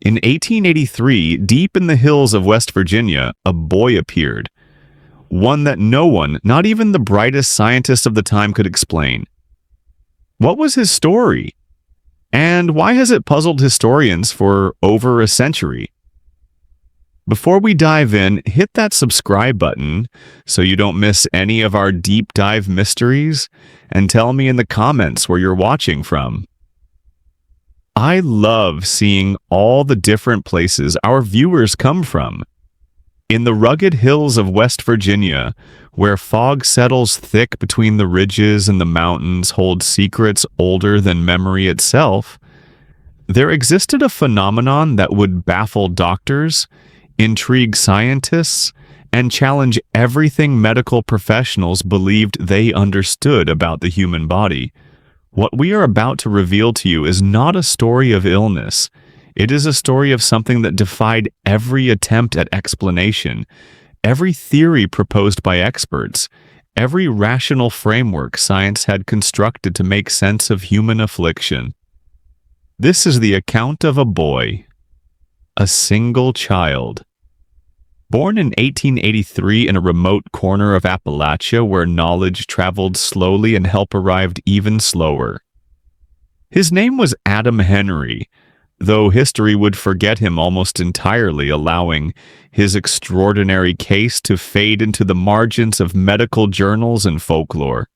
In 1883, deep in the hills of West Virginia, a boy appeared. One that no one, not even the brightest scientist of the time, could explain. What was his story? And why has it puzzled historians for over a century? Before we dive in, hit that subscribe button so you don't miss any of our deep dive mysteries, and tell me in the comments where you're watching from. I love seeing all the different places our viewers come from. In the rugged hills of West Virginia, where fog settles thick between the ridges and the mountains hold secrets older than memory itself, there existed a phenomenon that would baffle doctors, intrigue scientists, and challenge everything medical professionals believed they understood about the human body. What we are about to reveal to you is not a story of illness. It is a story of something that defied every attempt at explanation, every theory proposed by experts, every rational framework science had constructed to make sense of human affliction. This is the account of a boy, a single child. Born in 1883 in a remote corner of Appalachia where knowledge traveled slowly and help arrived even slower. His name was Adam Henry, though history would forget him almost entirely, allowing his extraordinary case to fade into the margins of medical journals and folklore.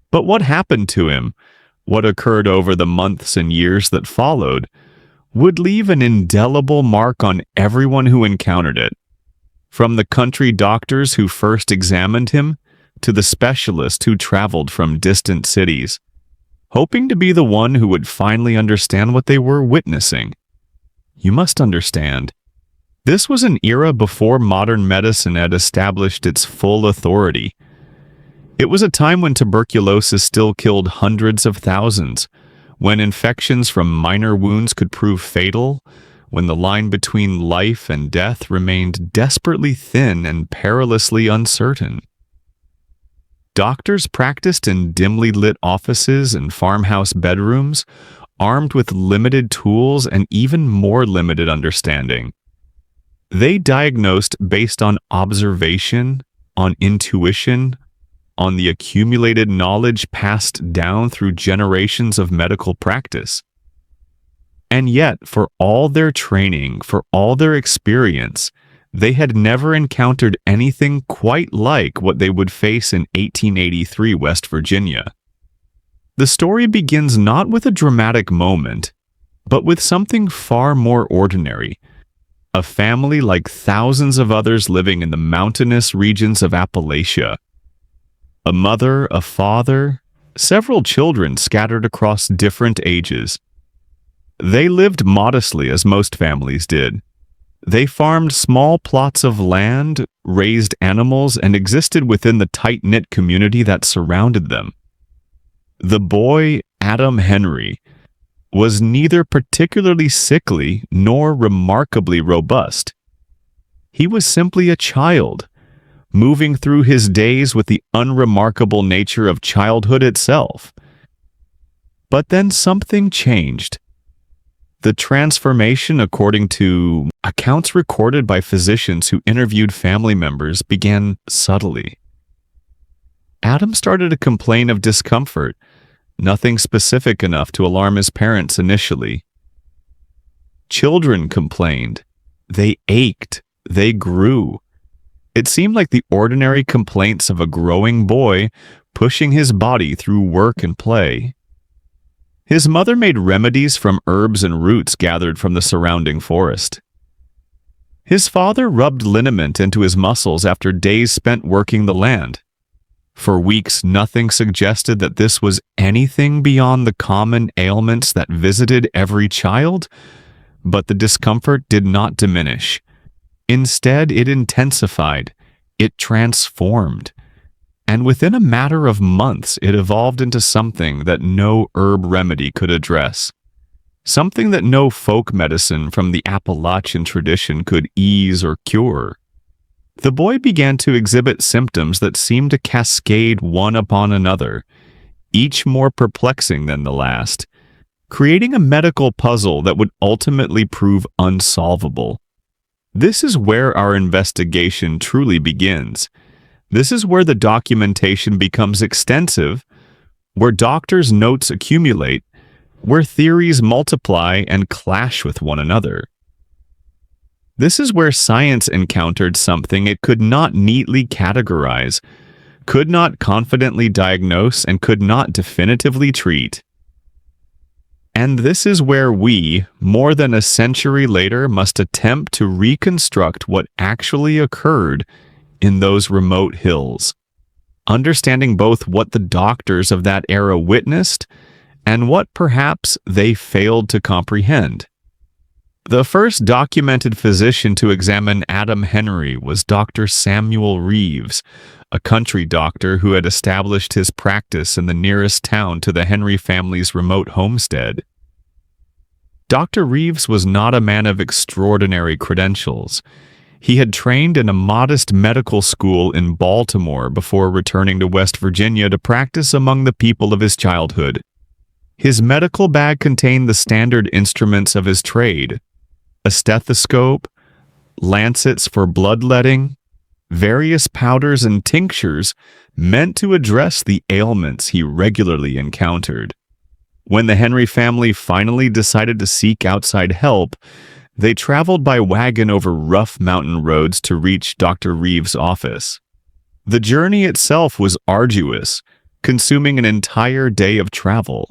But what happened to him, what occurred over the months and years that followed, would leave an indelible mark on everyone who encountered it. From the country doctors who first examined him, to the specialists who traveled from distant cities, hoping to be the one who would finally understand what they were witnessing. You must understand, this was an era before modern medicine had established its full authority. It was a time when tuberculosis still killed hundreds of thousands, when infections from minor wounds could prove fatal, when the line between life and death remained desperately thin and perilously uncertain. Doctors practiced in dimly lit offices and farmhouse bedrooms, armed with limited tools and even more limited understanding. They diagnosed based on observation, on intuition, on the accumulated knowledge passed down through generations of medical practice. And yet, for all their training, for all their experience, they had never encountered anything quite like what they would face in 1883 West Virginia. The story begins not with a dramatic moment, but with something far more ordinary. A family like thousands of others living in the mountainous regions of Appalachia. A mother, a father, several children scattered across different ages. They lived modestly as most families did. They farmed small plots of land, raised animals, and existed within the tight-knit community that surrounded them. The boy, Adam Henry, was neither particularly sickly nor remarkably robust. He was simply a child, moving through his days with the unremarkable nature of childhood itself. But then something changed. The transformation, according to accounts recorded by physicians who interviewed family members, began subtly. Adam started to complain of discomfort, nothing specific enough to alarm his parents initially. Children complained. They ached. They grew. It seemed like the ordinary complaints of a growing boy pushing his body through work and play. His mother made remedies from herbs and roots gathered from the surrounding forest. His father rubbed liniment into his muscles after days spent working the land. For weeks, nothing suggested that this was anything beyond the common ailments that visited every child, but the discomfort did not diminish. Instead, it intensified, it transformed, and within a matter of months, it evolved into something that no herb remedy could address. Something that no folk medicine from the Appalachian tradition could ease or cure. The boy began to exhibit symptoms that seemed to cascade one upon another, each more perplexing than the last, creating a medical puzzle that would ultimately prove unsolvable. This is where our investigation truly begins. This is where the documentation becomes extensive, where doctors' notes accumulate, where theories multiply and clash with one another. This is where science encountered something it could not neatly categorize, could not confidently diagnose, and could not definitively treat. And this is where we, more than a century later, must attempt to reconstruct what actually occurred in those remote hills, understanding both what the doctors of that era witnessed and what perhaps they failed to comprehend. The first documented physician to examine Adam Henry was Dr. Samuel Reeves, a country doctor who had established his practice in the nearest town to the Henry family's remote homestead. Dr. Reeves was not a man of extraordinary credentials. He had trained in a modest medical school in Baltimore before returning to West Virginia to practice among the people of his childhood. His medical bag contained the standard instruments of his trade: a stethoscope, lancets for bloodletting, various powders and tinctures meant to address the ailments he regularly encountered. When the Henry family finally decided to seek outside help, they traveled by wagon over rough mountain roads to reach Dr. Reeves' office. The journey itself was arduous, consuming an entire day of travel.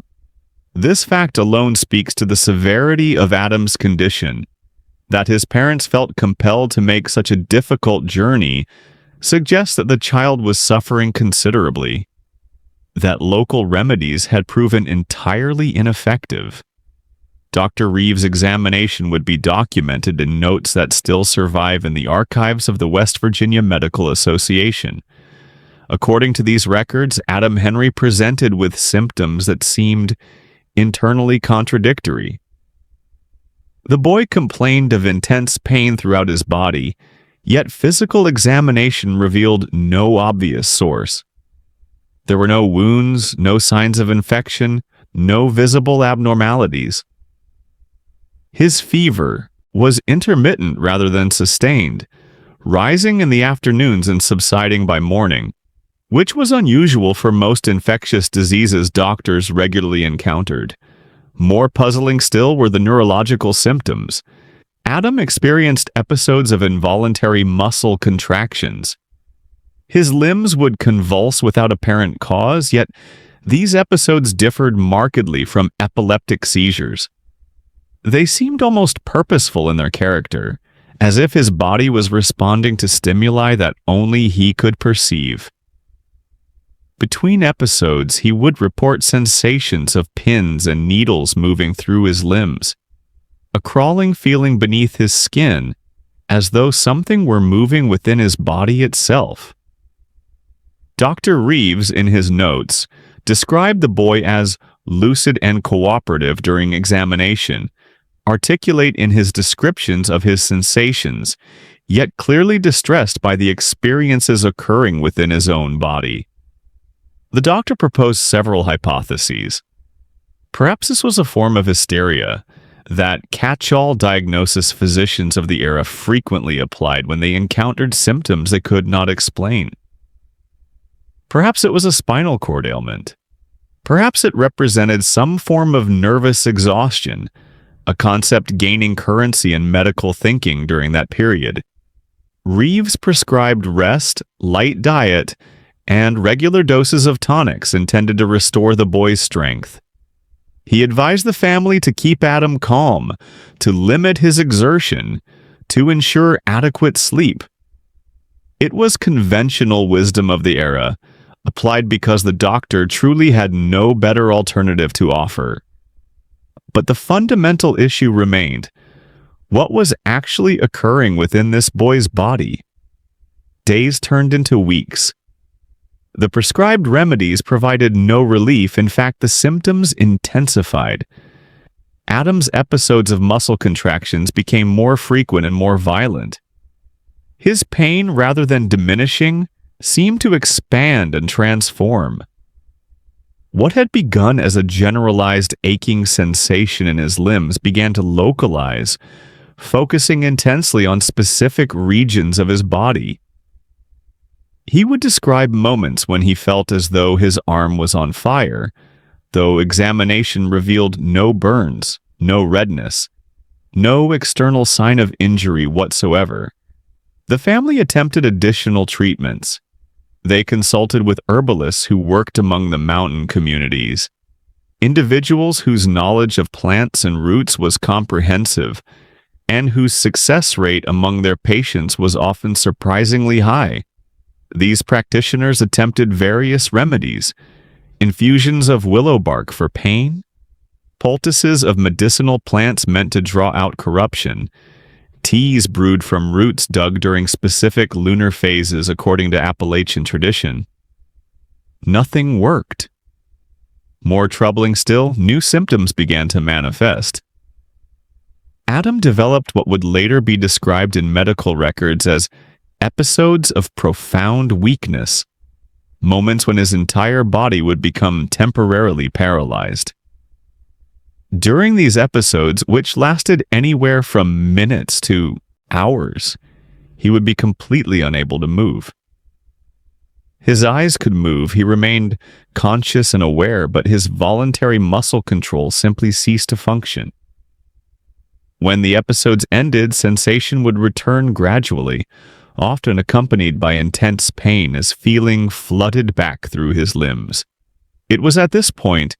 This fact alone speaks to the severity of Adam's condition. That his parents felt compelled to make such a difficult journey suggests that the child was suffering considerably, that local remedies had proven entirely ineffective. Dr. Reeves' examination would be documented in notes that still survive in the archives of the West Virginia Medical Association. According to these records, Adam Henry presented with symptoms that seemed internally contradictory. The boy complained of intense pain throughout his body, yet physical examination revealed no obvious source. There were no wounds, no signs of infection, no visible abnormalities. His fever was intermittent rather than sustained, rising in the afternoons and subsiding by morning, which was unusual for most infectious diseases doctors regularly encountered. More puzzling still were the neurological symptoms. Adam experienced episodes of involuntary muscle contractions. His limbs would convulse without apparent cause, yet these episodes differed markedly from epileptic seizures. They seemed almost purposeful in their character, as if his body was responding to stimuli that only he could perceive. Between episodes, he would report sensations of pins and needles moving through his limbs, a crawling feeling beneath his skin, as though something were moving within his body itself. Dr. Reeves, in his notes, described the boy as lucid and cooperative during examination, articulate in his descriptions of his sensations, yet clearly distressed by the experiences occurring within his own body. The doctor proposed several hypotheses. Perhaps this was a form of hysteria, that catch-all diagnosis physicians of the era frequently applied when they encountered symptoms they could not explain. Perhaps it was a spinal cord ailment. Perhaps it represented some form of nervous exhaustion, a concept gaining currency in medical thinking during that period. Reeves prescribed rest, light diet, and regular doses of tonics intended to restore the boy's strength. He advised the family to keep Adam calm, to limit his exertion, to ensure adequate sleep. It was conventional wisdom of the era, applied because the doctor truly had no better alternative to offer. But the fundamental issue remained: what was actually occurring within this boy's body? Days turned into weeks. The prescribed remedies provided no relief. In fact, the symptoms intensified. Adam's episodes of muscle contractions became more frequent and more violent. His pain, rather than diminishing, seemed to expand and transform. What had begun as a generalized aching sensation in his limbs began to localize, focusing intensely on specific regions of his body. He would describe moments when he felt as though his arm was on fire, though examination revealed no burns, no redness, no external sign of injury whatsoever. The family attempted additional treatments. They consulted with herbalists who worked among the mountain communities, individuals whose knowledge of plants and roots was comprehensive, and whose success rate among their patients was often surprisingly high. These practitioners attempted various remedies: infusions of willow bark for pain, poultices of medicinal plants meant to draw out corruption, teas brewed from roots dug during specific lunar phases according to Appalachian tradition. Nothing worked. More troubling still, new symptoms began to manifest. Adam developed what would later be described in medical records as episodes of profound weakness, moments when his entire body would become temporarily paralyzed. During these episodes, which lasted anywhere from minutes to hours, he would be completely unable to move. His eyes could move, he remained conscious and aware, but his voluntary muscle control simply ceased to function. When the episodes ended, sensation would return gradually, often accompanied by intense pain as feeling flooded back through his limbs. It was at this point,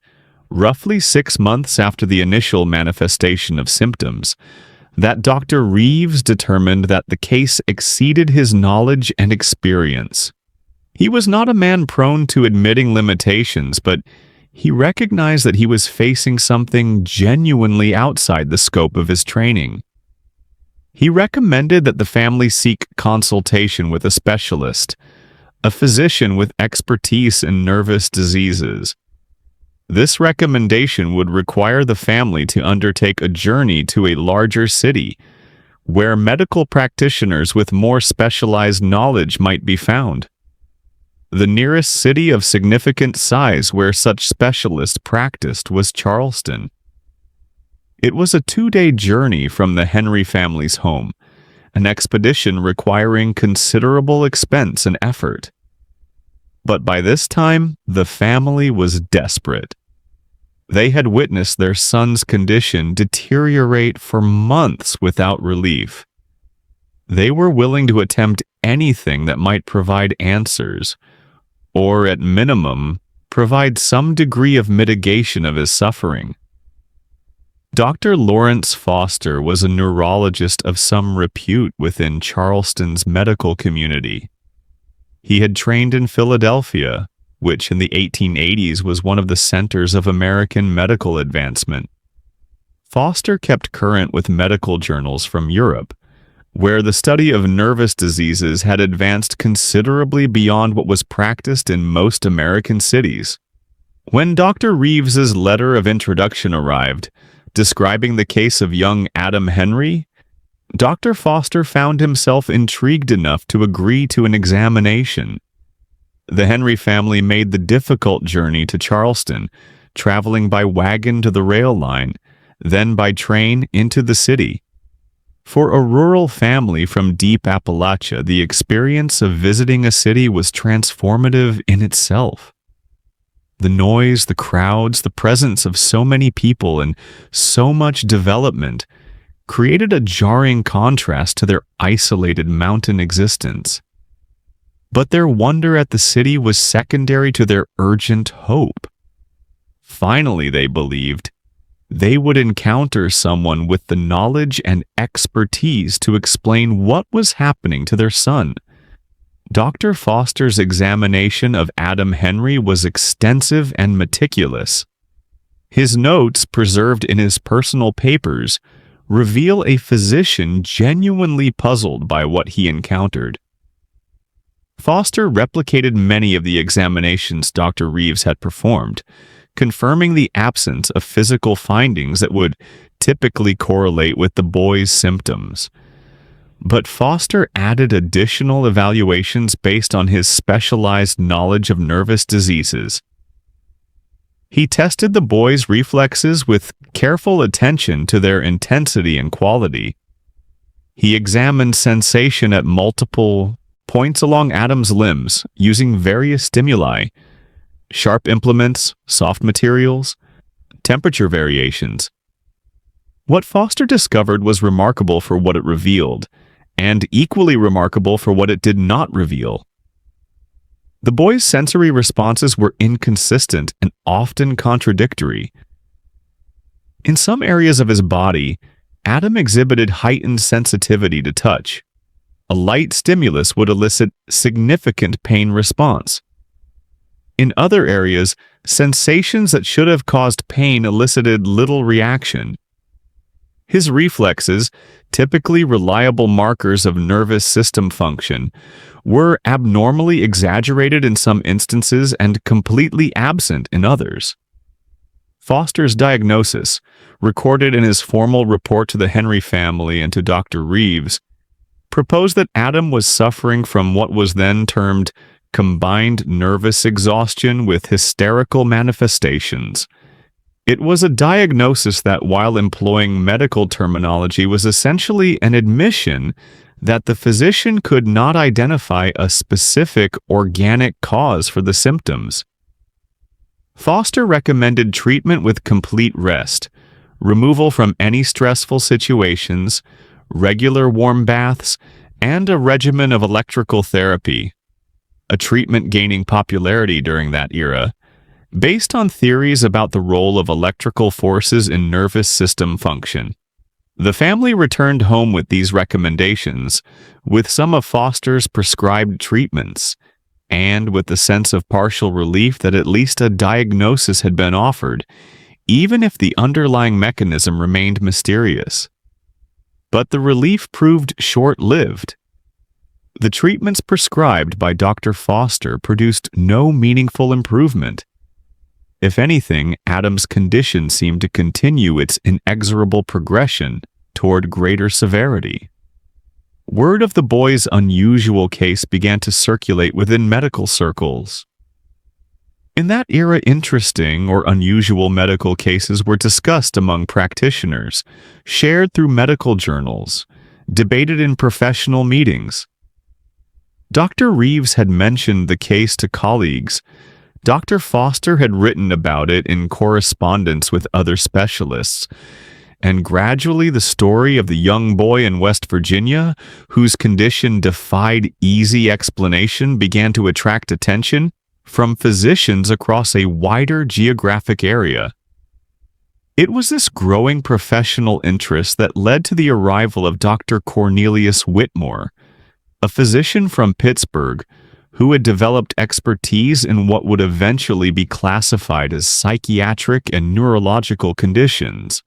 roughly 6 months after the initial manifestation of symptoms, that Dr. Reeves determined that the case exceeded his knowledge and experience. He was not a man prone to admitting limitations, but he recognized that he was facing something genuinely outside the scope of his training. He recommended that the family seek consultation with a specialist, a physician with expertise in nervous diseases. This recommendation would require the family to undertake a journey to a larger city, where medical practitioners with more specialized knowledge might be found. The nearest city of significant size where such specialists practiced was Charleston. It was a 2-day journey from the Henry family's home, an expedition requiring considerable expense and effort. But by this time, the family was desperate. They had witnessed their son's condition deteriorate for months without relief. They were willing to attempt anything that might provide answers, or at minimum, provide some degree of mitigation of his suffering. Dr. Lawrence Foster was a neurologist of some repute within Charleston's medical community. He had trained in Philadelphia, which in the 1880s was one of the centers of American medical advancement. Foster kept current with medical journals from Europe, where the study of nervous diseases had advanced considerably beyond what was practiced in most American cities. When Dr. Reeves's letter of introduction arrived, describing the case of young Adam Henry, Dr. Foster found himself intrigued enough to agree to an examination. The Henry family made the difficult journey to Charleston, traveling by wagon to the rail line, then by train into the city. For a rural family from deep Appalachia, the experience of visiting a city was transformative in itself. The noise, the crowds, the presence of so many people and so much development created a jarring contrast to their isolated mountain existence. But their wonder at the city was secondary to their urgent hope. Finally, they believed, they would encounter someone with the knowledge and expertise to explain what was happening to their son. Dr. Foster's examination of Adam Henry was extensive and meticulous. His notes, preserved in his personal papers, reveal a physician genuinely puzzled by what he encountered. Foster replicated many of the examinations Dr. Reeves had performed, confirming the absence of physical findings that would typically correlate with the boy's symptoms. But Foster added additional evaluations based on his specialized knowledge of nervous diseases. He tested the boy's reflexes with careful attention to their intensity and quality. He examined sensation at multiple points along Adam's limbs using various stimuli, sharp implements, soft materials, temperature variations. What Foster discovered was remarkable for what it revealed, and equally remarkable for what it did not reveal. The boy's sensory responses were inconsistent and often contradictory. In some areas of his body, Adam exhibited heightened sensitivity to touch. A light stimulus would elicit significant pain response. In other areas, sensations that should have caused pain elicited little reaction. His reflexes, typically reliable markers of nervous system function, were abnormally exaggerated in some instances and completely absent in others. Foster's diagnosis, recorded in his formal report to the Henry family and to Dr. Reeves, proposed that Adam was suffering from what was then termed combined nervous exhaustion with hysterical manifestations. It was a diagnosis that, while employing medical terminology, was essentially an admission that the physician could not identify a specific organic cause for the symptoms. Foster recommended treatment with complete rest, removal from any stressful situations, regular warm baths, and a regimen of electrical therapy, a treatment gaining popularity during that era, based on theories about the role of electrical forces in nervous system function. The family returned home with these recommendations, with some of Foster's prescribed treatments, and with the sense of partial relief that at least a diagnosis had been offered, even if the underlying mechanism remained mysterious. But the relief proved short-lived. The treatments prescribed by Dr. Foster produced no meaningful improvement. If anything, Adam's condition seemed to continue its inexorable progression toward greater severity. Word of the boy's unusual case began to circulate within medical circles. In that era, interesting or unusual medical cases were discussed among practitioners, shared through medical journals, debated in professional meetings. Dr. Reeves had mentioned the case to colleagues. Dr. Foster had written about it in correspondence with other specialists, and gradually the story of the young boy in West Virginia, whose condition defied easy explanation, began to attract attention from physicians across a wider geographic area. It was this growing professional interest that led to the arrival of Dr. Cornelius Whitmore, a physician from Pittsburgh who had developed expertise in what would eventually be classified as psychiatric and neurological conditions.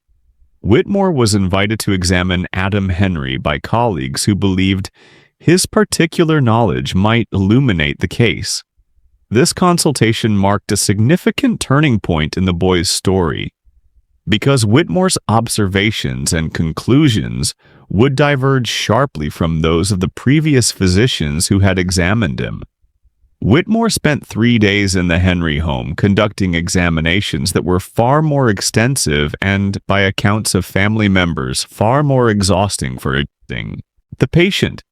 Whitmore was invited to examine Adam Henry by colleagues who believed his particular knowledge might illuminate the case. This consultation marked a significant turning point in the boy's story, because Whitmore's observations and conclusions would diverge sharply from those of the previous physicians who had examined him. Whitmore spent 3 days in the Henry home conducting examinations that were far more extensive and, by accounts of family members, far more exhausting for the patient.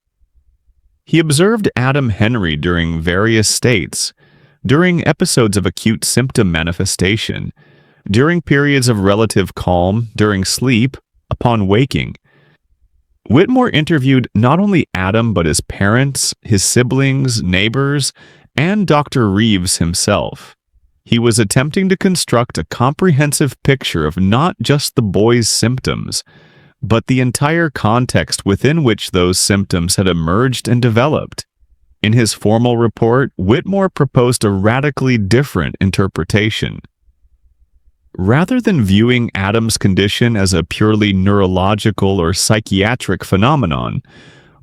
He observed Adam Henry during various states, during episodes of acute symptom manifestation, during periods of relative calm, during sleep, upon waking. Whitmore interviewed not only Adam but his parents, his siblings, neighbors, and Dr. Reeves himself. He was attempting to construct a comprehensive picture of not just the boy's symptoms, but the entire context within which those symptoms had emerged and developed. In his formal report, Whitmore proposed a radically different interpretation. Rather than viewing Adam's condition as a purely neurological or psychiatric phenomenon,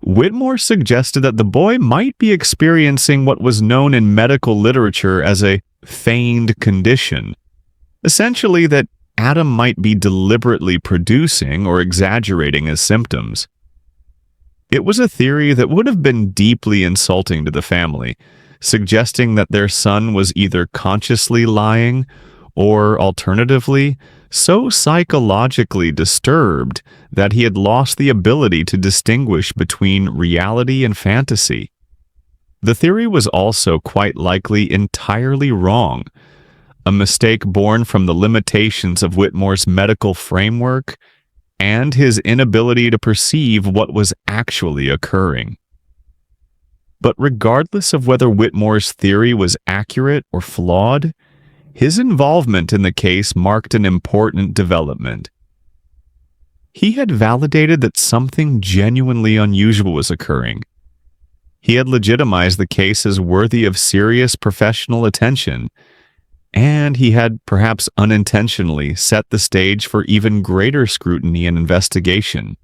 Whitmore suggested that the boy might be experiencing what was known in medical literature as a feigned condition. Essentially, that Adam might be deliberately producing or exaggerating his symptoms. It was a theory that would have been deeply insulting to the family, suggesting that their son was either consciously lying or alternatively, so psychologically disturbed that he had lost the ability to distinguish between reality and fantasy. The theory was also quite likely entirely wrong, a mistake born from the limitations of Whitmore's medical framework and his inability to perceive what was actually occurring. But regardless of whether Whitmore's theory was accurate or flawed, his involvement in the case marked an important development. He had validated that something genuinely unusual was occurring. He had legitimized the case as worthy of serious professional attention, and he had perhaps unintentionally set the stage for even greater scrutiny and investigation.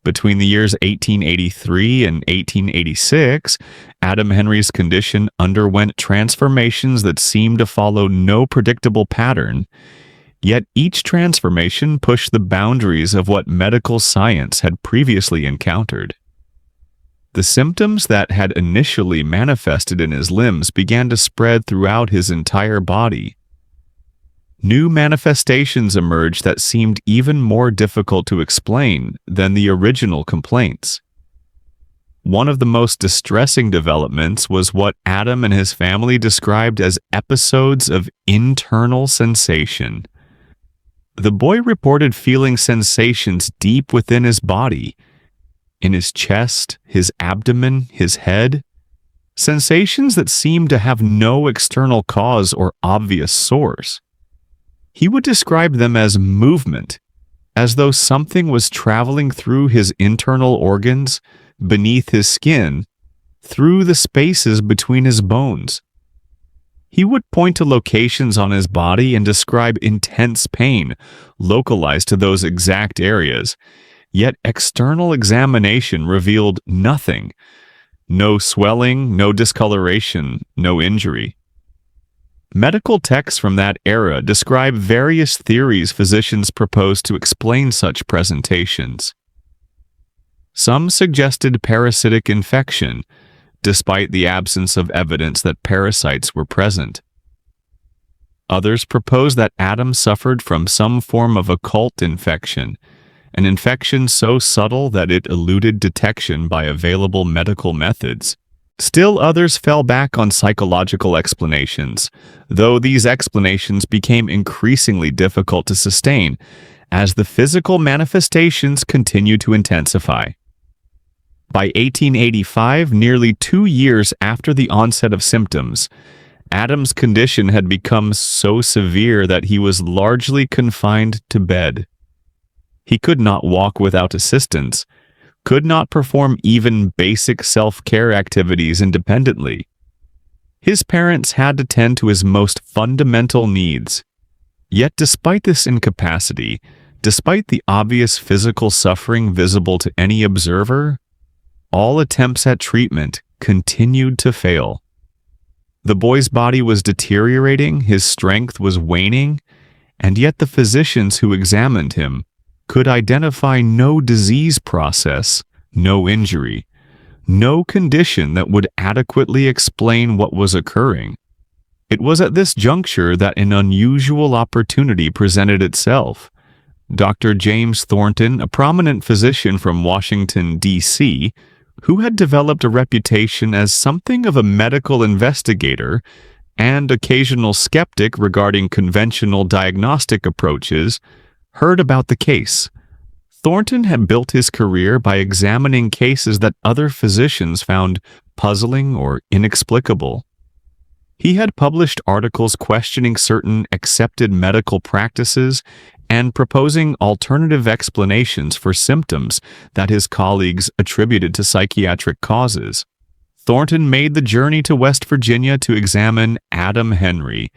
Between the years 1883 and 1886, Adam Henry's condition underwent transformations that seemed to follow no predictable pattern, yet each transformation pushed the boundaries of what medical science had previously encountered. The symptoms that had initially manifested in his limbs began to spread throughout his entire body. New manifestations emerged that seemed even more difficult to explain than the original complaints. One of the most distressing developments was what Adam and his family described as episodes of internal sensation. The boy reported feeling sensations deep within his body, in his chest, his abdomen, his head, sensations that seemed to have no external cause or obvious source. He would describe them as movement, as though something was traveling through his internal organs, beneath his skin, through the spaces between his bones. He would point to locations on his body and describe intense pain localized to those exact areas, yet external examination revealed nothing. No swelling, no discoloration, no injury. Medical texts from that era describe various theories physicians proposed to explain such presentations. Some suggested parasitic infection, despite the absence of evidence that parasites were present. Others proposed that Adam suffered from some form of occult infection, an infection so subtle that it eluded detection by available medical methods. Still others fell back on psychological explanations, though these explanations became increasingly difficult to sustain as the physical manifestations continued to intensify. By 1885, nearly 2 years after the onset of symptoms, Adam's condition had become so severe that he was largely confined to bed. He could not walk without assistance, could not perform even basic self-care activities independently. His parents had to tend to his most fundamental needs. Yet despite this incapacity, despite the obvious physical suffering visible to any observer, all attempts at treatment continued to fail. The boy's body was deteriorating, his strength was waning, and yet the physicians who examined him could identify no disease process, no injury, no condition that would adequately explain what was occurring. It was at this juncture that an unusual opportunity presented itself. Dr. James Thornton, a prominent physician from Washington, D.C., who had developed a reputation as something of a medical investigator and occasional skeptic regarding conventional diagnostic approaches, heard about the case. Thornton had built his career by examining cases that other physicians found puzzling or inexplicable. He had published articles questioning certain accepted medical practices and proposing alternative explanations for symptoms that his colleagues attributed to psychiatric causes. Thornton made the journey to West Virginia to examine Adam Henry,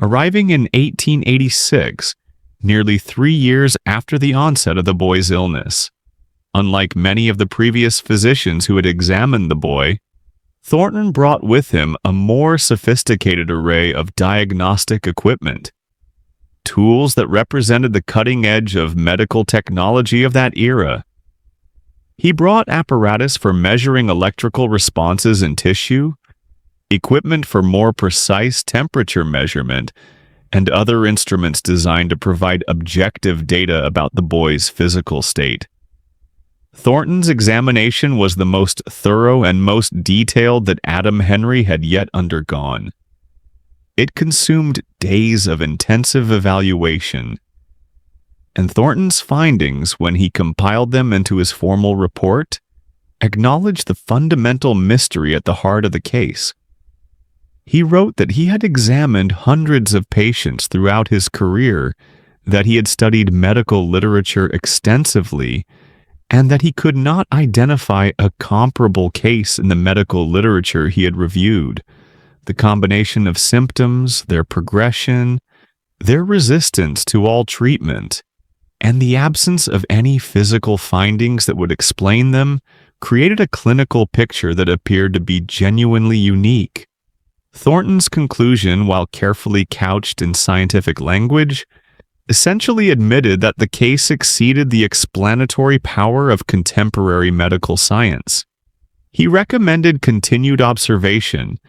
arriving in 1886, nearly 3 years after the onset of the boy's illness. Unlike many of the previous physicians who had examined the boy, Thornton brought with him a more sophisticated array of diagnostic equipment, tools that represented the cutting edge of medical technology of that era. He brought apparatus for measuring electrical responses in tissue, equipment for more precise temperature measurement, and other instruments designed to provide objective data about the boy's physical state. Thornton's examination was the most thorough and most detailed that Adam Henry had yet undergone. It consumed days of intensive evaluation, and Thornton's findings, when he compiled them into his formal report, acknowledged the fundamental mystery at the heart of the case. He wrote that he had examined hundreds of patients throughout his career, that he had studied medical literature extensively, and that he could not identify a comparable case in the medical literature he had reviewed. The combination of symptoms, their progression, their resistance to all treatment, and the absence of any physical findings that would explain them created a clinical picture that appeared to be genuinely unique. Thornton's conclusion, while carefully couched in scientific language, essentially admitted that the case exceeded the explanatory power of contemporary medical science. He recommended continued observation,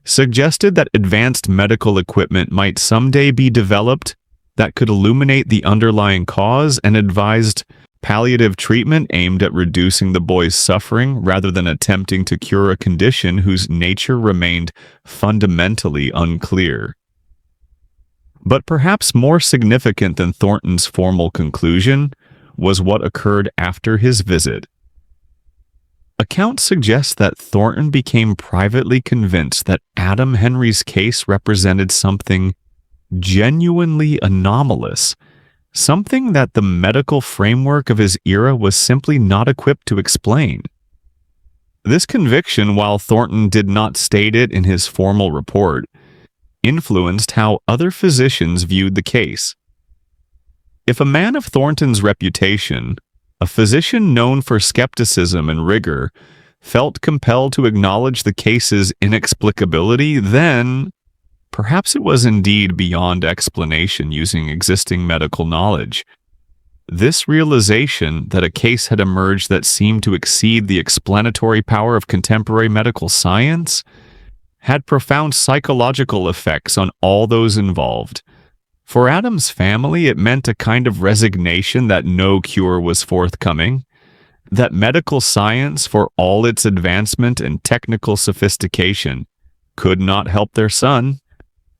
suggested that advanced medical equipment might someday be developed that could illuminate the underlying cause, and advised palliative treatment aimed at reducing the boy's suffering rather than attempting to cure a condition whose nature remained fundamentally unclear. But perhaps more significant than Thornton's formal conclusion was what occurred after his visit. Accounts suggest that Thornton became privately convinced that Adam Henry's case represented something genuinely anomalous, something that the medical framework of his era was simply not equipped to explain. This conviction, while Thornton did not state it in his formal report, influenced how other physicians viewed the case. If a man of Thornton's reputation, a physician known for skepticism and rigor, felt compelled to acknowledge the case's inexplicability, then perhaps it was indeed beyond explanation using existing medical knowledge. This realization that a case had emerged that seemed to exceed the explanatory power of contemporary medical science had profound psychological effects on all those involved. For Adam's family, it meant a kind of resignation that no cure was forthcoming, that medical science, for all its advancement and technical sophistication, could not help their son.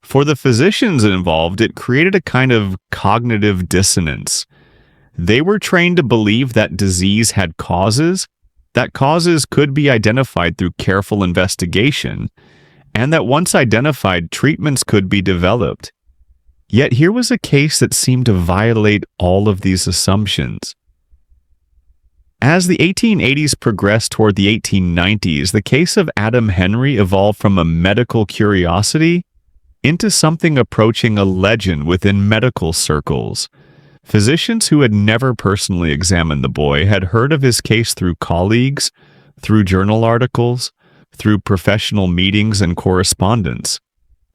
For the physicians involved, it created a kind of cognitive dissonance. They were trained to believe that disease had causes, that causes could be identified through careful investigation, and that once identified, treatments could be developed. Yet here was a case that seemed to violate all of these assumptions. As the 1880s progressed toward the 1890s, the case of Adam Henry evolved from a medical curiosity into something approaching a legend within medical circles. Physicians who had never personally examined the boy had heard of his case through colleagues, through journal articles, through professional meetings and correspondence.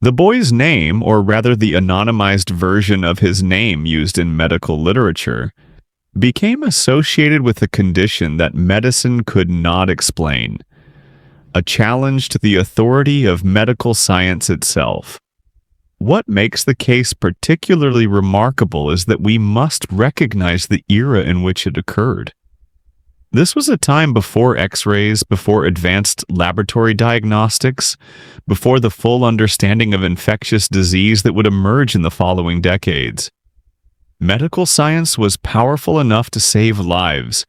The boy's name, or rather the anonymized version of his name used in medical literature, became associated with a condition that medicine could not explain, a challenge to the authority of medical science itself. What makes the case particularly remarkable is that we must recognize the era in which it occurred. This was a time before X-rays, before advanced laboratory diagnostics, before the full understanding of infectious disease that would emerge in the following decades. Medical science was powerful enough to save lives,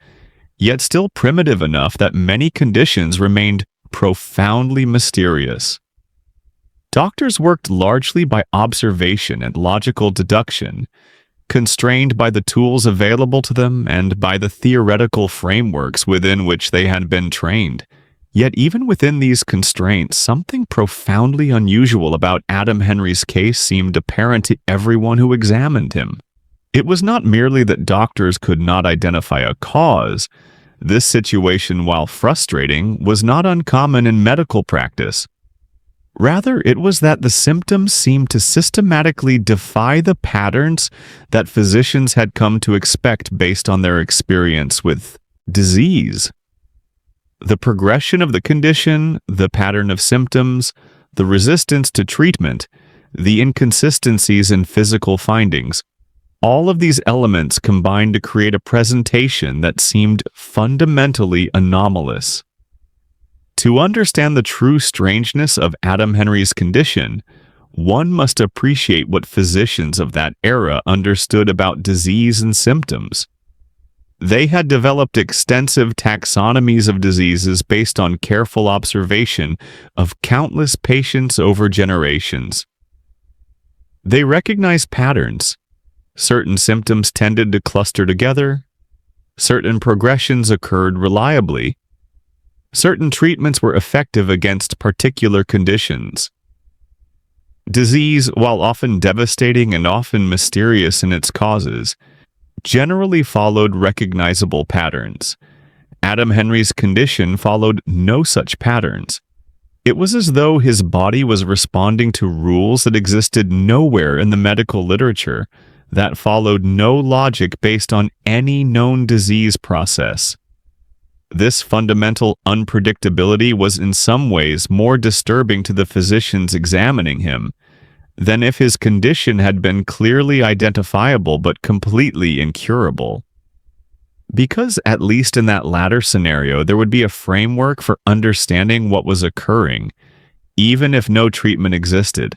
yet still primitive enough that many conditions remained profoundly mysterious. Doctors worked largely by observation and logical deduction, constrained by the tools available to them and by the theoretical frameworks within which they had been trained. Yet even within these constraints, something profoundly unusual about Adam Henry's case seemed apparent to everyone who examined him. It was not merely that doctors could not identify a cause. This situation, while frustrating, was not uncommon in medical practice. Rather, it was that the symptoms seemed to systematically defy the patterns that physicians had come to expect based on their experience with disease. The progression of the condition, the pattern of symptoms, the resistance to treatment, the inconsistencies in physical findings. All of these elements combined to create a presentation that seemed fundamentally anomalous. To understand the true strangeness of Adam Henry's condition, one must appreciate what physicians of that era understood about disease and symptoms. They had developed extensive taxonomies of diseases based on careful observation of countless patients over generations. They recognized patterns. Certain symptoms tended to cluster together. Certain progressions occurred reliably. Certain treatments were effective against particular conditions. Disease, while often devastating and often mysterious in its causes, generally followed recognizable patterns. Adam Henry's condition followed no such patterns. It was as though his body was responding to rules that existed nowhere in the medical literature, that followed no logic based on any known disease process. This fundamental unpredictability was in some ways more disturbing to the physicians examining him than if his condition had been clearly identifiable but completely incurable. Because, at least in that latter scenario, there would be a framework for understanding what was occurring, even if no treatment existed.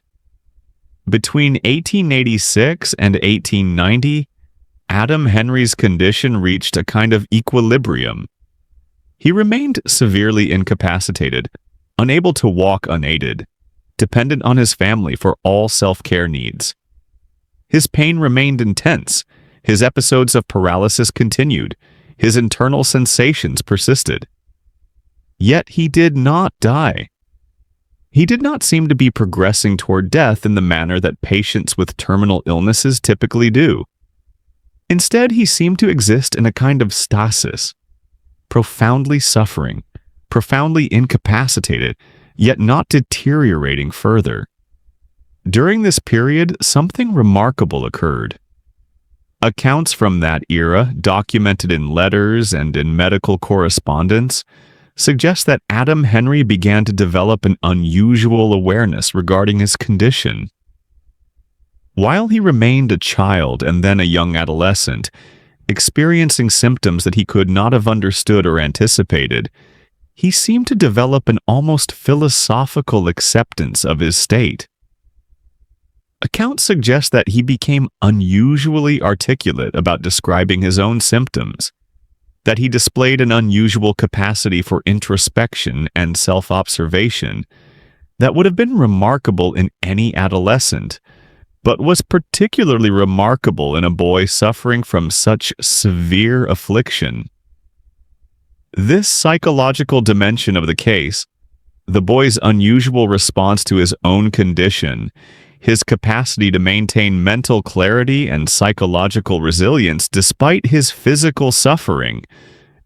Between 1886 and 1890, Adam Henry's condition reached a kind of equilibrium. He remained severely incapacitated, unable to walk unaided, dependent on his family for all self-care needs. His pain remained intense, his episodes of paralysis continued, his internal sensations persisted. Yet he did not die. He did not seem to be progressing toward death in the manner that patients with terminal illnesses typically do. Instead, he seemed to exist in a kind of stasis, profoundly suffering, profoundly incapacitated, yet not deteriorating further. During this period, something remarkable occurred. Accounts from that era, documented in letters and in medical correspondence, suggest that Adam Henry began to develop an unusual awareness regarding his condition. While he remained a child and then a young adolescent, experiencing symptoms that he could not have understood or anticipated, he seemed to develop an almost philosophical acceptance of his state. Accounts suggest that he became unusually articulate about describing his own symptoms, that he displayed an unusual capacity for introspection and self-observation that would have been remarkable in any adolescent, but was particularly remarkable in a boy suffering from such severe affliction. This psychological dimension of the case, the boy's unusual response to his own condition, his capacity to maintain mental clarity and psychological resilience despite his physical suffering,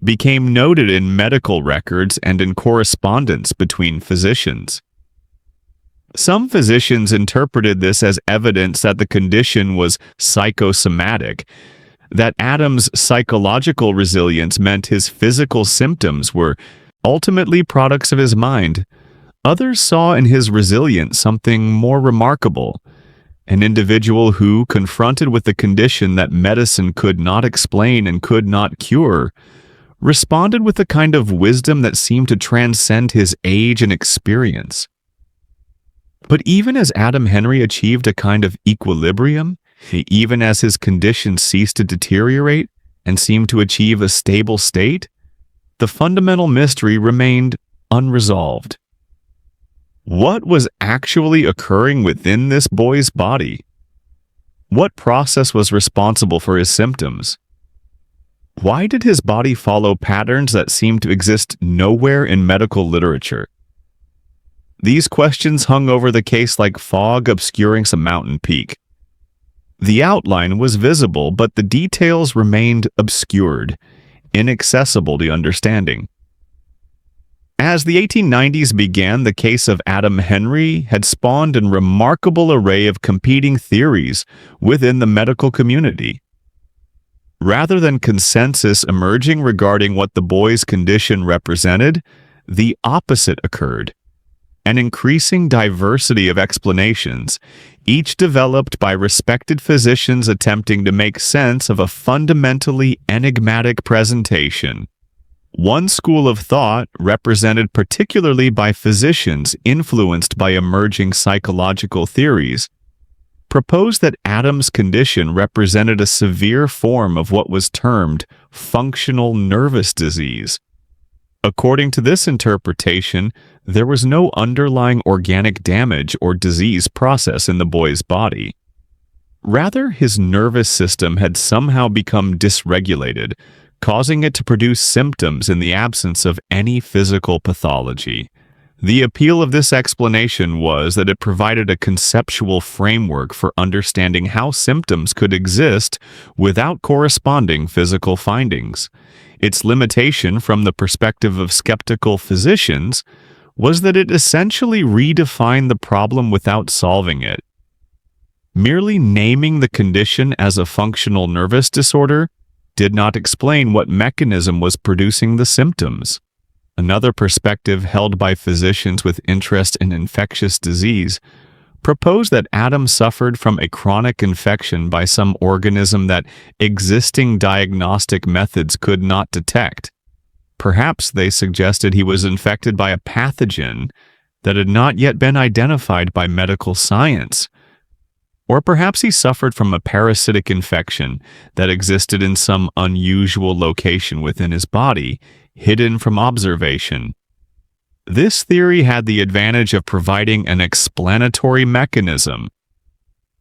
became noted in medical records and in correspondence between physicians. Some physicians interpreted this as evidence that the condition was psychosomatic, that Adam's psychological resilience meant his physical symptoms were ultimately products of his mind. Others saw in his resilience something more remarkable, an individual who, confronted with the condition that medicine could not explain and could not cure, responded with a kind of wisdom that seemed to transcend his age and experience. But even as Adam Henry achieved a kind of equilibrium, even as his condition ceased to deteriorate and seemed to achieve a stable state, the fundamental mystery remained unresolved. What was actually occurring within this boy's body? What process was responsible for his symptoms? Why did his body follow patterns that seemed to exist nowhere in medical literature? These questions hung over the case like fog obscuring some mountain peak. The outline was visible, but the details remained obscured, inaccessible to understanding. As the 1890s began, the case of Adam Henry had spawned a remarkable array of competing theories within the medical community. Rather than consensus emerging regarding what the boy's condition represented, the opposite occurred. an increasing diversity of explanations, each developed by respected physicians attempting to make sense of a fundamentally enigmatic presentation. One school of thought, represented particularly by physicians influenced by emerging psychological theories, proposed that Adam's condition represented a severe form of what was termed functional nervous disease. According to this interpretation, there was no underlying organic damage or disease process in the boy's body. Rather, his nervous system had somehow become dysregulated, causing it to produce symptoms in the absence of any physical pathology. The appeal of this explanation was that it provided a conceptual framework for understanding how symptoms could exist without corresponding physical findings. Its limitation from the perspective of skeptical physicians was that it essentially redefined the problem without solving it. Merely naming the condition as a functional nervous disorder did not explain what mechanism was producing the symptoms. Another perspective held by physicians with interest in infectious disease proposed that Adam suffered from a chronic infection by some organism that existing diagnostic methods could not detect. Perhaps they suggested he was infected by a pathogen that had not yet been identified by medical science. Or perhaps he suffered from a parasitic infection that existed in some unusual location within his body, hidden from observation. This theory had the advantage of providing an explanatory mechanism.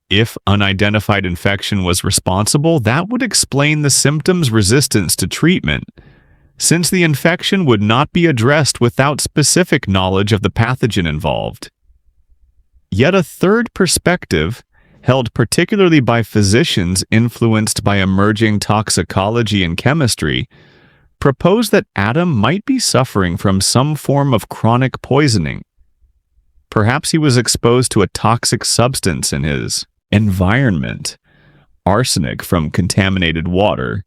If unidentified infection was responsible, that would explain the symptoms' resistance to treatment, since the infection would not be addressed without specific knowledge of the pathogen involved. Yet a third perspective, held particularly by physicians influenced by emerging toxicology and chemistry, proposed that Adam might be suffering from some form of chronic poisoning. Perhaps he was exposed to a toxic substance in his environment, arsenic from contaminated water,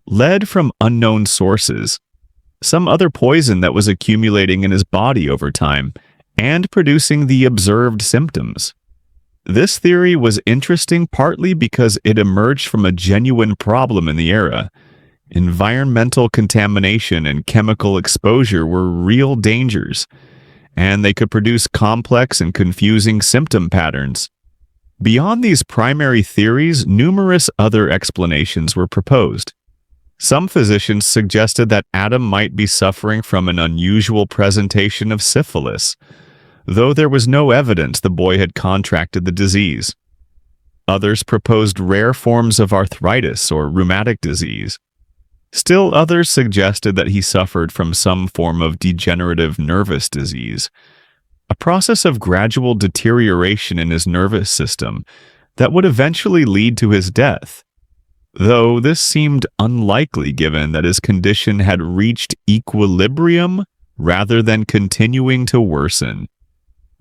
lead from unknown sources, some other poison that was accumulating in his body over time and producing the observed symptoms. This theory was interesting partly because it emerged from a genuine problem in the era. Environmental contamination and chemical exposure were real dangers, and they could produce complex and confusing symptom patterns. Beyond these primary theories, numerous other explanations were proposed. Some physicians suggested that Adam might be suffering from an unusual presentation of syphilis, though there was no evidence the boy had contracted the disease. Others proposed rare forms of arthritis or rheumatic disease. Still others suggested that he suffered from some form of degenerative nervous disease, a process of gradual deterioration in his nervous system that would eventually lead to his death, though this seemed unlikely given that his condition had reached equilibrium rather than continuing to worsen.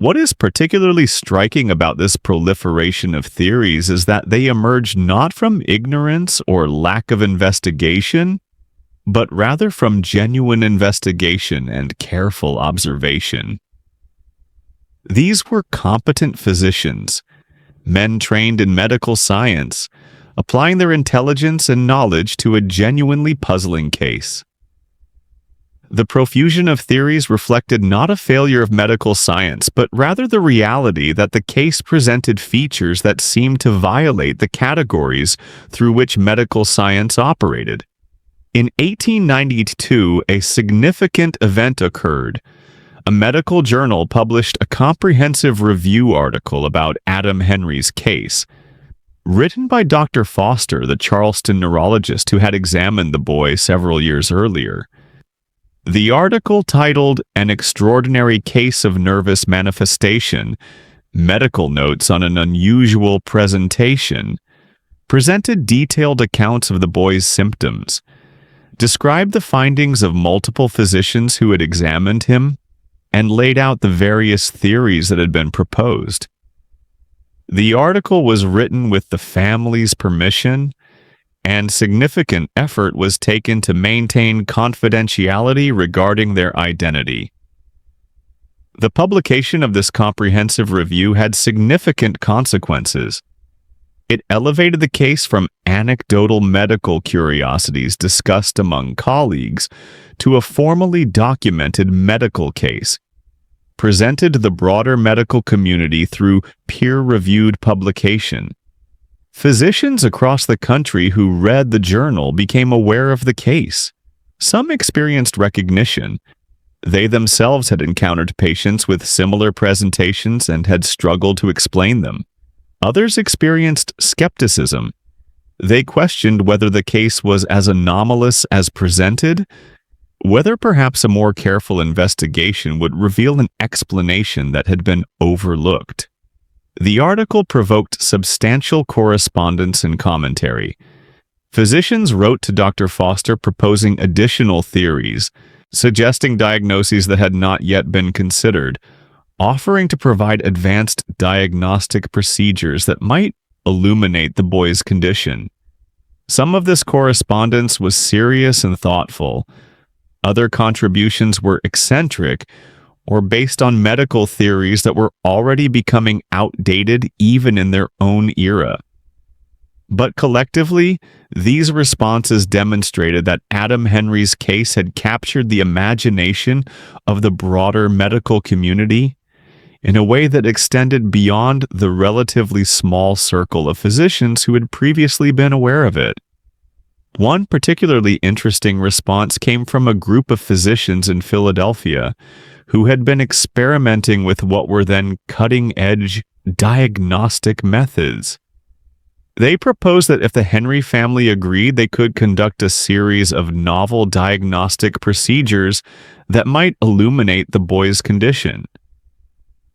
What is particularly striking about this proliferation of theories is that they emerge not from ignorance or lack of investigation, but rather from genuine investigation and careful observation. These were competent physicians, men trained in medical science, applying their intelligence and knowledge to a genuinely puzzling case. The profusion of theories reflected not a failure of medical science, but rather the reality that the case presented features that seemed to violate the categories through which medical science operated. In 1892, a significant event occurred. A medical journal published a comprehensive review article about Adam Henry's case, written by Dr. Foster, the Charleston neurologist who had examined the boy several years earlier. The article, titled "An Extraordinary Case of Nervous Manifestation, Medical Notes on an Unusual Presentation," presented detailed accounts of the boy's symptoms, described the findings of multiple physicians who had examined him, and laid out the various theories that had been proposed. The article was written with the family's permission, and significant effort was taken to maintain confidentiality regarding their identity. The publication of this comprehensive review had significant consequences. It elevated the case from anecdotal medical curiosities discussed among colleagues to a formally documented medical case, presented to the broader medical community through peer-reviewed publication. Physicians across the country who read the journal became aware of the case. Some experienced recognition. They themselves had encountered patients with similar presentations and had struggled to explain them. Others experienced skepticism. They questioned whether the case was as anomalous as presented, whether perhaps a more careful investigation would reveal an explanation that had been overlooked. The article provoked substantial correspondence and commentary. Physicians wrote to Dr. Foster proposing additional theories, suggesting diagnoses that had not yet been considered, offering to provide advanced diagnostic procedures that might illuminate the boy's condition. Some of this correspondence was serious and thoughtful. Other contributions were eccentric or based on medical theories that were already becoming outdated even in their own era. But collectively, these responses demonstrated that Adam Henry's case had captured the imagination of the broader medical community in a way that extended beyond the relatively small circle of physicians who had previously been aware of it. One particularly interesting response came from a group of physicians in Philadelphia who had been experimenting with what were then cutting-edge diagnostic methods. They proposed that if the Henry family agreed, they could conduct a series of novel diagnostic procedures that might illuminate the boy's condition.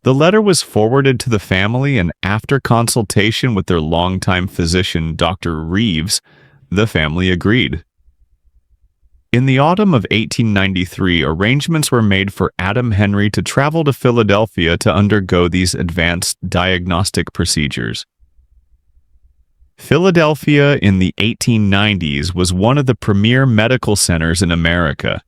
The letter was forwarded to the family, and after consultation with their longtime physician, Dr. Reeves, the family agreed. In the autumn of 1893, arrangements were made for Adam Henry to travel to Philadelphia to undergo these advanced diagnostic procedures. Philadelphia in the 1890s was one of the premier medical centers in America.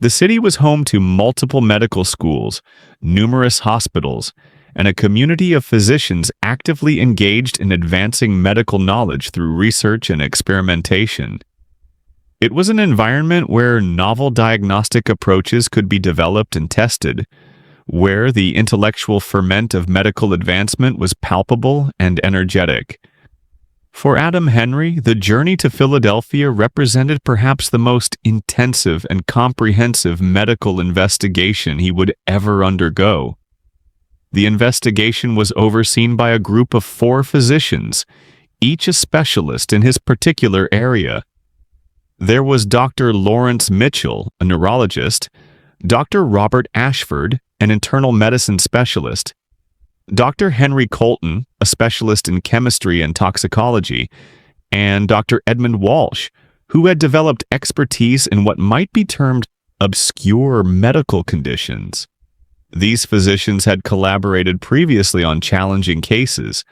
The city was home to multiple medical schools, numerous hospitals, and a community of physicians actively engaged in advancing medical knowledge through research and experimentation. It was an environment where novel diagnostic approaches could be developed and tested, where the intellectual ferment of medical advancement was palpable and energetic. For Adam Henry, the journey to Philadelphia represented perhaps the most intensive and comprehensive medical investigation he would ever undergo. The investigation was overseen by a group of 4 physicians, each a specialist in his particular area. There was Dr. Lawrence Mitchell, a neurologist, Dr. Robert Ashford, an internal medicine specialist, Dr. Henry Colton, a specialist in chemistry and toxicology, and Dr. Edmund Walsh, who had developed expertise in what might be termed obscure medical conditions. These physicians had collaborated previously on challenging cases,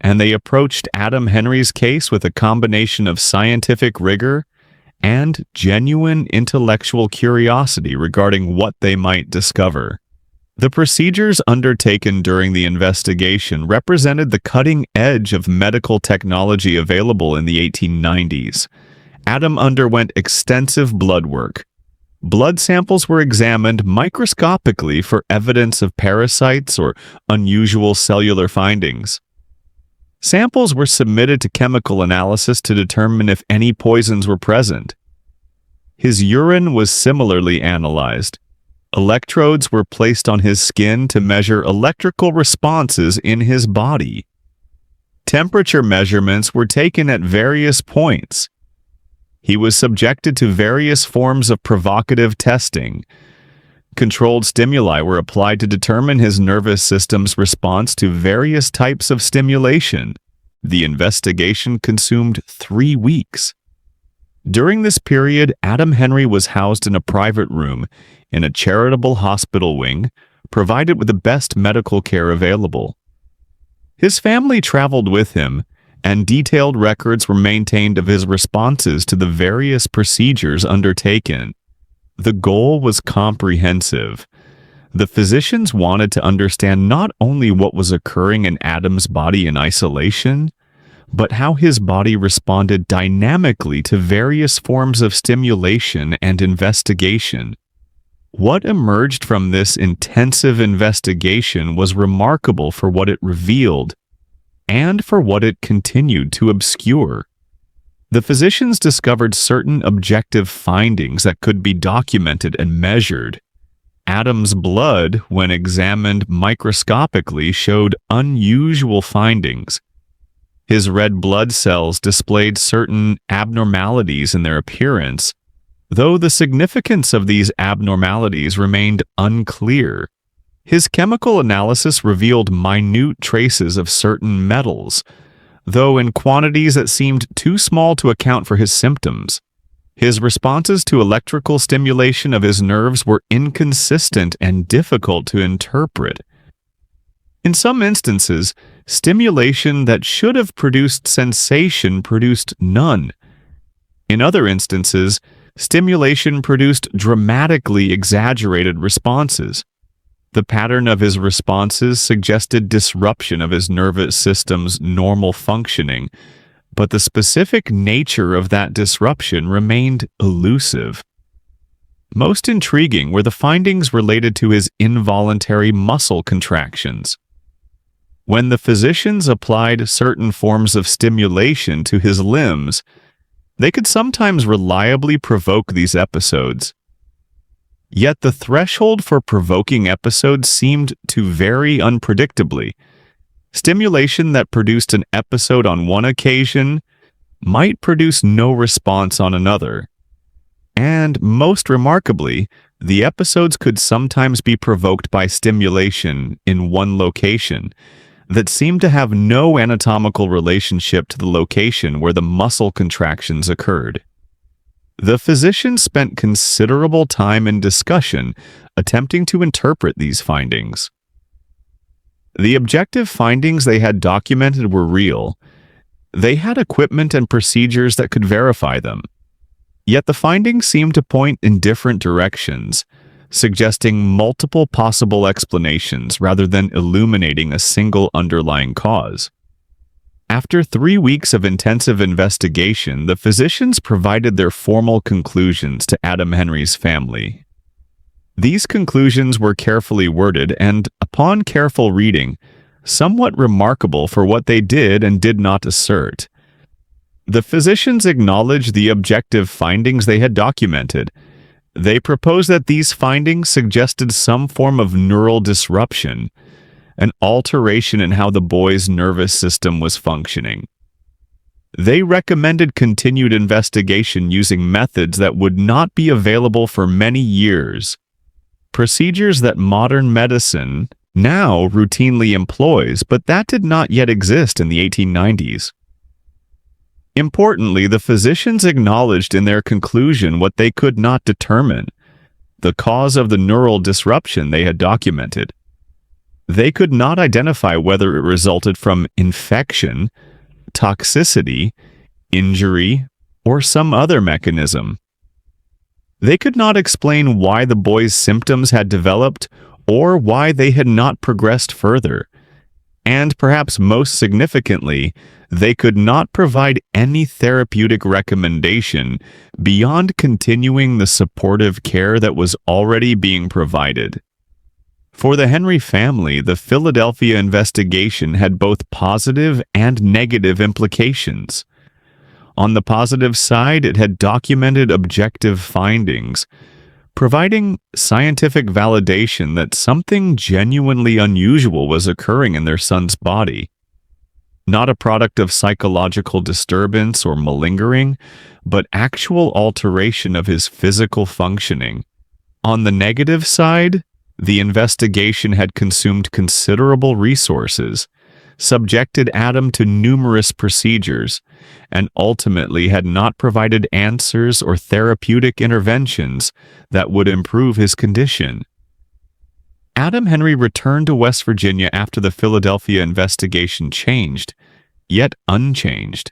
and they approached Adam Henry's case with a combination of scientific rigor and genuine intellectual curiosity regarding what they might discover. The procedures undertaken during the investigation represented the cutting edge of medical technology available in the 1890s. Adam underwent extensive blood work. Blood samples were examined microscopically for evidence of parasites or unusual cellular findings. Samples were submitted to chemical analysis to determine if any poisons were present. His urine was similarly analyzed. Electrodes were placed on his skin to measure electrical responses in his body. Temperature measurements were taken at various points. He was subjected to various forms of provocative testing. Controlled stimuli were applied to determine his nervous system's response to various types of stimulation. The investigation consumed 3 weeks. During this period, Adam Henry was housed in a private room in a charitable hospital wing, provided with the best medical care available. His family traveled with him, and detailed records were maintained of his responses to the various procedures undertaken. The goal was comprehensive. The physicians wanted to understand not only what was occurring in Adam's body in isolation, but how his body responded dynamically to various forms of stimulation and investigation. What emerged from this intensive investigation was remarkable for what it revealed and for what it continued to obscure. The physicians discovered certain objective findings that could be documented and measured. Adam's blood, when examined microscopically, showed unusual findings. His red blood cells displayed certain abnormalities in their appearance, though the significance of these abnormalities remained unclear. His chemical analysis revealed minute traces of certain metals, though in quantities that seemed too small to account for his symptoms. His responses to electrical stimulation of his nerves were inconsistent and difficult to interpret. In some instances, stimulation that should have produced sensation produced none. In other instances, stimulation produced dramatically exaggerated responses. The pattern of his responses suggested disruption of his nervous system's normal functioning, but the specific nature of that disruption remained elusive. Most intriguing were the findings related to his involuntary muscle contractions. When the physicians applied certain forms of stimulation to his limbs, they could sometimes reliably provoke these episodes. Yet the threshold for provoking episodes seemed to vary unpredictably. Stimulation that produced an episode on one occasion might produce no response on another. And most remarkably, the episodes could sometimes be provoked by stimulation in one location that seemed to have no anatomical relationship to the location where the muscle contractions occurred. The physicians spent considerable time in discussion attempting to interpret these findings. The objective findings they had documented were real. They had equipment and procedures that could verify them. Yet the findings seemed to point in different directions, suggesting multiple possible explanations rather than illuminating a single underlying cause. After 3 weeks of intensive investigation, the physicians provided their formal conclusions to Adam Henry's family. These conclusions were carefully worded and, upon careful reading, somewhat remarkable for what they did and did not assert. The physicians acknowledged the objective findings they had documented. They proposed that these findings suggested some form of neural disruption, an alteration in how the boy's nervous system was functioning. They recommended continued investigation using methods that would not be available for many years, procedures that modern medicine now routinely employs, but that did not yet exist in the 1890s. Importantly, the physicians acknowledged in their conclusion what they could not determine, the cause of the neural disruption they had documented. They could not identify whether it resulted from infection, toxicity, injury, or some other mechanism. They could not explain why the boy's symptoms had developed or why they had not progressed further. And perhaps most significantly, they could not provide any therapeutic recommendation beyond continuing the supportive care that was already being provided. For the Henry family, the Philadelphia investigation had both positive and negative implications. On the positive side, it had documented objective findings, providing scientific validation that something genuinely unusual was occurring in their son's body. Not a product of psychological disturbance or malingering, but actual alteration of his physical functioning. On the negative side, the investigation had consumed considerable resources, subjected Adam to numerous procedures, and ultimately had not provided answers or therapeutic interventions that would improve his condition. Adam Henry returned to West Virginia after the Philadelphia investigation changed, yet unchanged.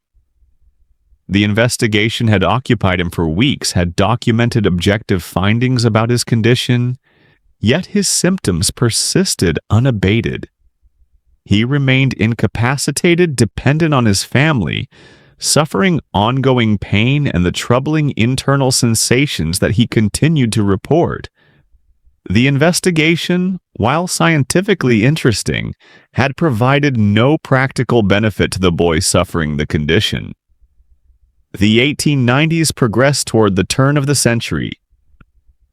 The investigation had occupied him for weeks, had documented objective findings about his condition, Yet his symptoms persisted unabated. He remained incapacitated, dependent on his family, suffering ongoing pain and the troubling internal sensations that he continued to report. The investigation, while scientifically interesting, had provided no practical benefit to the boy suffering the condition. The 1890s progressed toward the turn of the century.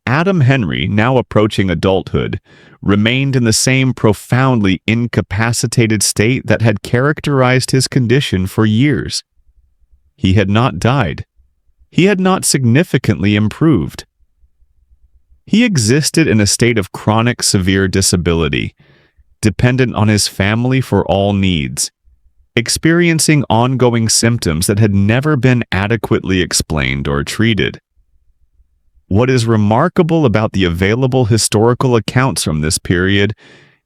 Adam Henry, now approaching adulthood, remained in the same profoundly incapacitated state that had characterized his condition for years. He had not died. He had not significantly improved. He existed in a state of chronic severe disability, dependent on his family for all needs, experiencing ongoing symptoms that had never been adequately explained or treated. What is remarkable about the available historical accounts from this period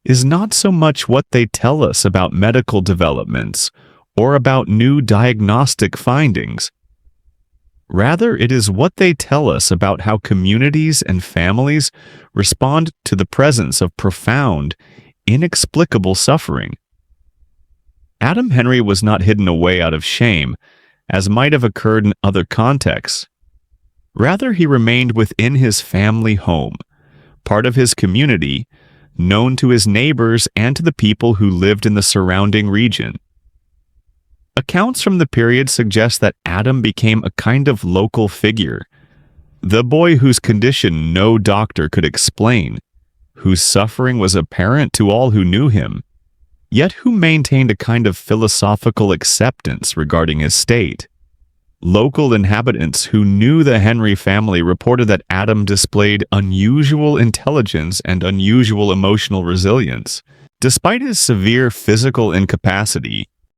is not so much what they tell us about medical developments or about new diagnostic findings. Rather, it is what they tell us about how communities and families respond to the presence of profound, inexplicable suffering. Adam Henry was not hidden away out of shame, as might have occurred in other contexts. Rather, he remained within his family home, part of his community, known to his neighbors and to the people who lived in the surrounding region. Accounts from the period suggest that Adam became a kind of local figure, the boy whose condition no doctor could explain, whose suffering was apparent to all who knew him, yet who maintained a kind of philosophical acceptance regarding his state. Local inhabitants who knew the Henry family reported that Adam displayed unusual intelligence and unusual emotional resilience. Despite his severe physical incapacity,